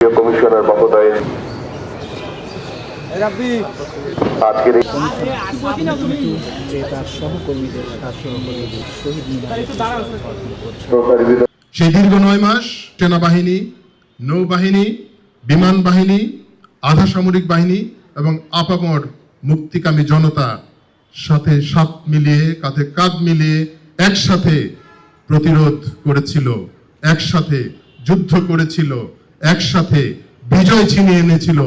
Commissioner মহোদয় আজকের সেই দীর্ঘ 9 মাস সেনাবাহিনী, নৌবাহিনী, বিমান বাহিনী, আধা সামরিক বাহিনী এবং আপামর মুক্তিকামী জনতা সাথে সাথ মিলিয়ে, কাঁধে কাঁধ মিলিয়ে একসাথে প্রতিরোধ করেছিল, একসাথে যুদ্ধ করেছিল, একসাথে বিজয় ছিনিয়ে এনেছিল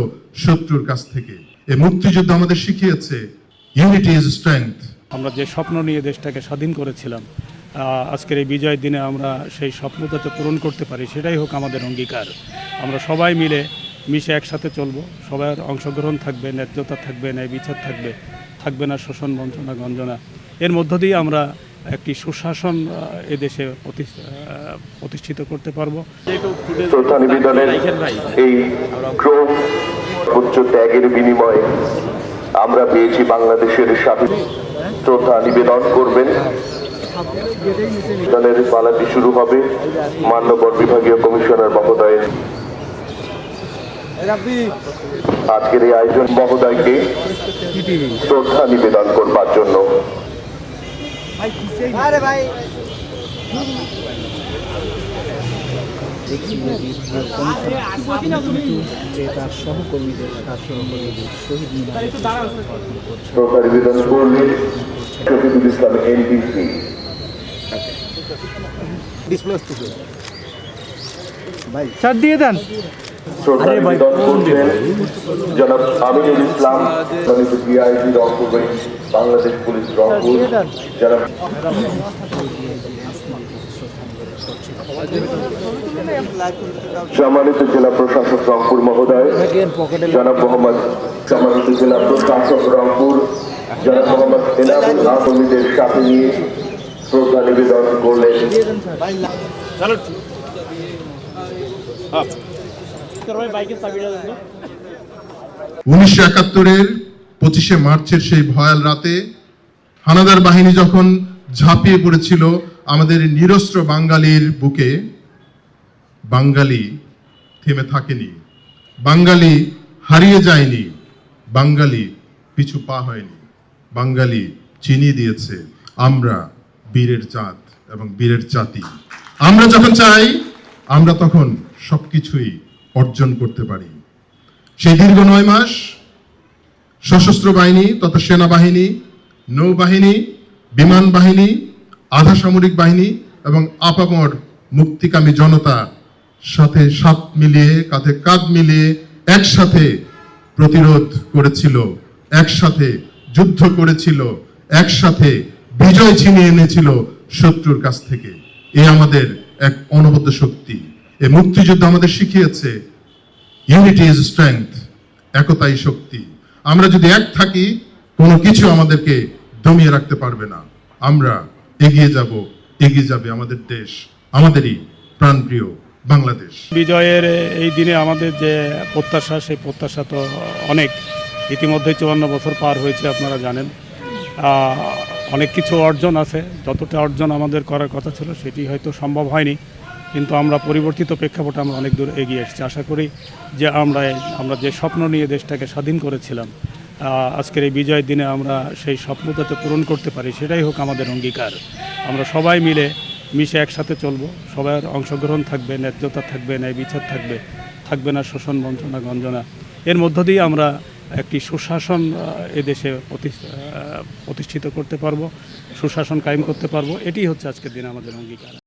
শত্রুর কাছ থেকে। এই মুক্তিযুদ্ধ আমাদের শিখিয়েছে ইউনিটি ইজ স্ট্রেংথ। আমরা যে স্বপ্ন নিয়ে দেশটাকে স্বাধীন করেছিলাম, আজকের এই বিজয়ের দিনে আমরা সেই স্বপ্ন যাতে পূরণ করতে পারি সেটাই হোক আমাদের অঙ্গীকার। আমরা সবাই মিশে একসাথে চলবো, সবার অংশগ্রহণ থাকবে, ন্যায্যতা থাকবে, ন্যায় বিচার থাকবে, থাকবে না শোষণ, বঞ্চনা, গঞ্জনা। এর মধ্য দিয়ে আমরা একটি সুশাসন এদেশে প্রতিষ্ঠিত করতে পারবো। শ্রদ্ধা নিবেদনের এই ক্রম উচ্চ ত্যাগের বিনিময়ে আমরা পেয়েছি বাংলাদেশের স্বাধীন। শ্রদ্ধা নিবেদন করবেন। দলের পালাটি শুরু হবে মান্যবর বিভাগীয় কমিশনার মহোদয়। আজকের এই আয়োজন মহোদয়কে শ্রদ্ধা নিবেদন করবার জন্য শ্রদ্ধা নিবেদন করলেন শফিকুল ইসলাম এনডিসি। চার দিয়ে দেন। শ্রদ্ধা নিবেদন করছেন জনাব Aminul Islam, DIG Rangpur range, Bangladesh police Rangpur. জনাব সম্মানিত জেলা প্রশাসক রংপুর মহোদয়, জনাব মোহাম্মদ, সম্মানিত জেলা প্রশাসক রংপুর জনাব মোহাম্মদ এনামুল আহমেদের সাথে নিয়ে শ্রদ্ধা নিবেদন করলেন। 1971-এর 25শে মার্চের সেই ভয়াল রাতে হানাদার বাহিনী যখন ঝাঁপিয়ে পড়েছিল আমাদের নিরস্ত্র বাঙালির বুকে, বাঙালি থেমে থাকেনি, বাঙালি হারিয়ে যায়নি, বাঙালি পিছু পা হয়নি, বাঙালি চিনিয়ে দিয়েছে আমরা বীরের জাত এবং বীরের জাতি। আমরা যখন চাই আমরা তখন সবকিছুই অর্জন করতে পারি। সেই দীর্ঘ 9 মাস সশস্ত্র বাহিনী তথা সেনাবাহিনী, নৌবাহিনী, বিমান বাহিনী, আধা সামরিক বাহিনী এবং আপামর মুক্তিকামী জনতা সাথে সাথ মিলিয়ে, কাঁধে কাঁধ মিলিয়ে একসাথে প্রতিরোধ করেছিল, একসাথে যুদ্ধ করেছিল, একসাথে বিজয় ছিনিয়ে এনেছিল শত্রুর কাছ থেকে। এ আমাদের এক অনবদ্য শক্তি। এই মুক্তিযুদ্ধ আমাদের শিখিয়েছে ইউনিটি ইজ স্ট্রেংথ, একতাই শক্তি। আমরা যদি এক থাকি কোনো কিছু আমাদেরকে দমিয়ে রাখতে পারবে না। আমরা এগিয়ে যাবে আমাদের দেশ, আমাদেরই প্রাণপ্রিয় বাংলাদেশ। বিজয়ের এই দিনে আমাদের যে প্রত্যাশা, সেই প্রত্যাশা তো অনেক। ইতিমধ্যে 54 বছর পার হয়েছে, আপনারা জানেন। অনেক কিছু অর্জন আছে, যতটা অর্জন আমাদের করার কথা ছিল সেটি হয়তো সম্ভব হয়নি, কিন্তু আমরা পরিবর্তিত প্রেক্ষাপটে আমরা অনেক দূর এগিয়ে এসেছি। আশা করি যে আমরা যে স্বপ্ন নিয়ে দেশটাকে স্বাধীন করেছিলাম, আজকের এই বিজয়ের দিনে আমরা সেই স্বপ্ন যাতে পূরণ করতে পারি সেটাই হোক আমাদের অঙ্গীকার। আমরা সবাই মিশে একসাথে চলবো, সবার অংশগ্রহণ থাকবে, ন্যায্যতা থাকবে, ন্যায় বিচার থাকবে, থাকবে না শোষণ, বঞ্চনা, গঞ্জনা। এর মধ্য দিয়ে আমরা একটি সুশাসন এদেশে প্রতিষ্ঠিত করতে পারবো, সুশাসন কায়েম করতে পারবো। এটি হচ্ছে আজকের দিনে আমাদের অঙ্গীকার।